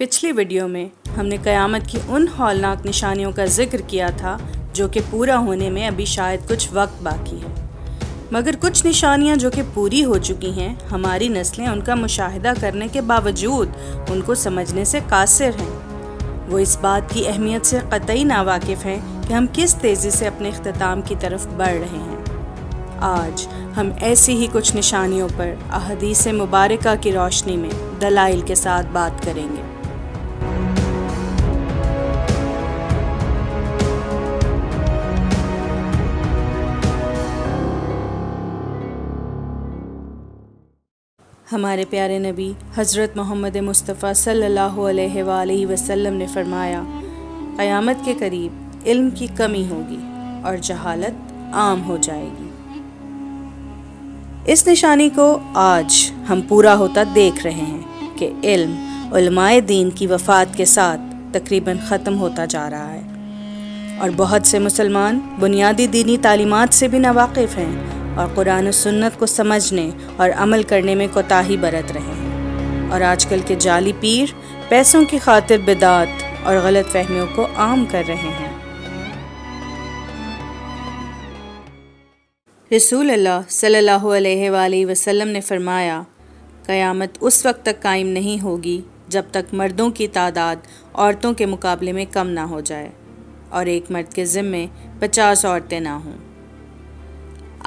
پچھلی ویڈیو میں ہم نے قیامت کی ان ہولناک نشانیوں کا ذکر کیا تھا جو کہ پورا ہونے میں ابھی شاید کچھ وقت باقی ہے، مگر کچھ نشانیاں جو کہ پوری ہو چکی ہیں ہماری نسلیں ان کا مشاہدہ کرنے کے باوجود ان کو سمجھنے سے قاصر ہیں۔ وہ اس بات کی اہمیت سے قطعی ناواقف ہیں کہ ہم کس تیزی سے اپنے اختتام کی طرف بڑھ رہے ہیں۔ آج ہم ایسی ہی کچھ نشانیوں پر احادیث مبارکہ کی روشنی میں دلائل کے ساتھ بات کریں گے۔ ہمارے پیارے نبی حضرت محمد مصطفیٰ صلی اللہ علیہ وآلہ وسلم نے فرمایا، قیامت کے قریب علم کی کمی ہوگی اور جہالت عام ہو جائے گی۔ اس نشانی کو آج ہم پورا ہوتا دیکھ رہے ہیں کہ علم علماء دین کی وفات کے ساتھ تقریباً ختم ہوتا جا رہا ہے، اور بہت سے مسلمان بنیادی دینی تعلیمات سے بھی ناواقف ہیں اور قرآن و سنت کو سمجھنے اور عمل کرنے میں کوتاہی برت رہے ہیں، اور آج کل کے جعلی پیر پیسوں کی خاطر بدعات اور غلط فہمیوں کو عام کر رہے ہیں۔ رسول اللہ صلی اللہ علیہ وآلہ وسلم نے فرمایا، قیامت اس وقت تک قائم نہیں ہوگی جب تک مردوں کی تعداد عورتوں کے مقابلے میں کم نہ ہو جائے اور ایک مرد کے ذمے 50 عورتیں نہ ہوں۔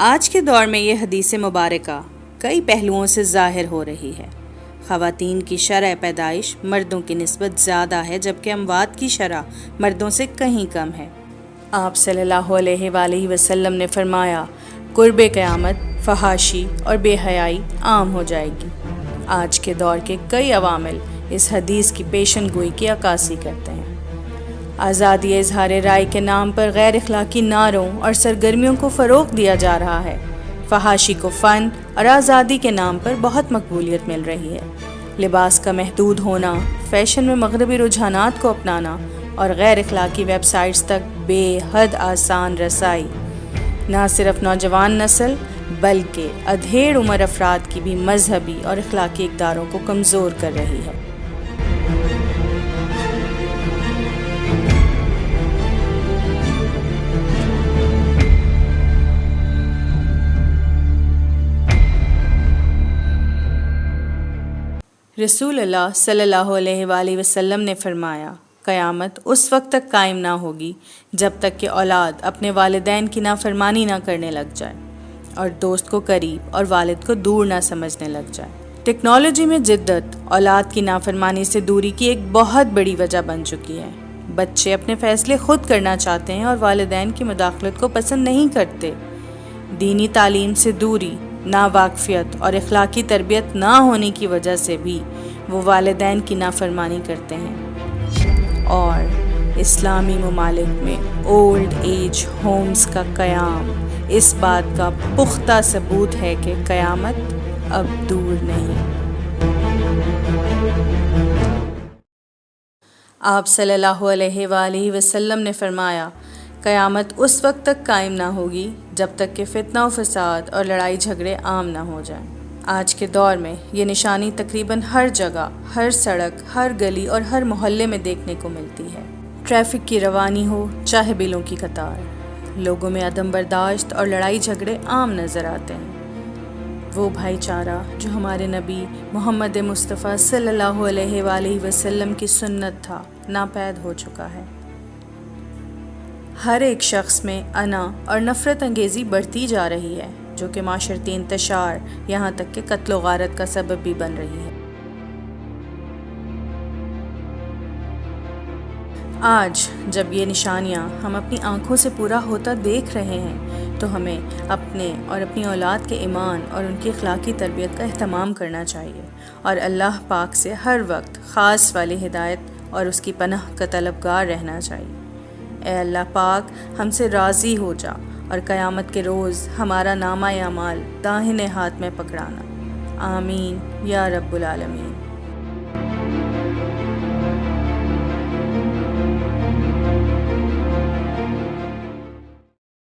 آج کے دور میں یہ حدیث مبارکہ کئی پہلوؤں سے ظاہر ہو رہی ہے۔ خواتین کی شرح پیدائش مردوں کی نسبت زیادہ ہے، جبکہ اموات کی شرح مردوں سے کہیں کم ہے۔ آپ صلی اللہ علیہ وآلہ وسلم نے فرمایا، قرب قیامت فحاشی اور بے حیائی عام ہو جائے گی۔ آج کے دور کے کئی عوامل اس حدیث کی پیشن گوئی کی عکاسی کرتے ہیں۔ آزادی اظہار رائے کے نام پر غیر اخلاقی نعروں اور سرگرمیوں کو فروغ دیا جا رہا ہے۔ فحاشی کو فن اور آزادی کے نام پر بہت مقبولیت مل رہی ہے۔ لباس کا محدود ہونا، فیشن میں مغربی رجحانات کو اپنانا اور غیر اخلاقی ویب سائٹس تک بے حد آسان رسائی نہ صرف نوجوان نسل بلکہ ادھیڑ عمر افراد کی بھی مذہبی اور اخلاقی اقداروں کو کمزور کر رہی ہے۔ رسول اللہ صلی اللہ علیہ وآلہ وسلم نے فرمایا، قیامت اس وقت تک قائم نہ ہوگی جب تک کہ اولاد اپنے والدین کی نافرمانی نہ کرنے لگ جائے اور دوست کو قریب اور والد کو دور نہ سمجھنے لگ جائے۔ ٹیکنالوجی میں جدت اولاد کی نافرمانی سے دوری کی ایک بہت بڑی وجہ بن چکی ہے۔ بچے اپنے فیصلے خود کرنا چاہتے ہیں اور والدین کی مداخلت کو پسند نہیں کرتے۔ دینی تعلیم سے دوری، ناواقفیت اور اخلاقی تربیت نہ ہونے کی وجہ سے بھی وہ والدین کی نافرمانی کرتے ہیں، اور اسلامی ممالک میں اولڈ ایج ہومز کا قیام اس بات کا پختہ ثبوت ہے کہ قیامت اب دور نہیں۔ آپ صلی اللہ علیہ وآلہ وسلم نے فرمایا، قیامت اس وقت تک قائم نہ ہوگی جب تک کہ فتنہ و فساد اور لڑائی جھگڑے عام نہ ہو جائیں۔ آج کے دور میں یہ نشانی تقریباً ہر جگہ، ہر سڑک، ہر گلی اور ہر محلے میں دیکھنے کو ملتی ہے۔ ٹریفک کی روانی ہو چاہے بلوں کی قطار، لوگوں میں عدم برداشت اور لڑائی جھگڑے عام نظر آتے ہیں۔ وہ بھائی چارہ جو ہمارے نبی محمد مصطفیٰ صلی اللہ علیہ وآلہ وسلم کی سنت تھا، ناپید ہو چکا ہے۔ ہر ایک شخص میں انا اور نفرت انگیزی بڑھتی جا رہی ہے، جو کہ معاشرتی انتشار یہاں تک کہ قتل و غارت کا سبب بھی بن رہی ہے۔ آج جب یہ نشانیاں ہم اپنی آنکھوں سے پورا ہوتا دیکھ رہے ہیں تو ہمیں اپنے اور اپنی اولاد کے ایمان اور ان کی اخلاقی تربیت کا اہتمام کرنا چاہیے، اور اللہ پاک سے ہر وقت خاص والی ہدایت اور اس کی پناہ کا طلبگار رہنا چاہیے۔ اے اللہ پاک، ہم سے راضی ہو جا اور قیامت کے روز ہمارا نامہ اعمال داہنے ہاتھ میں پکڑانا۔ آمین یا رب العالمین۔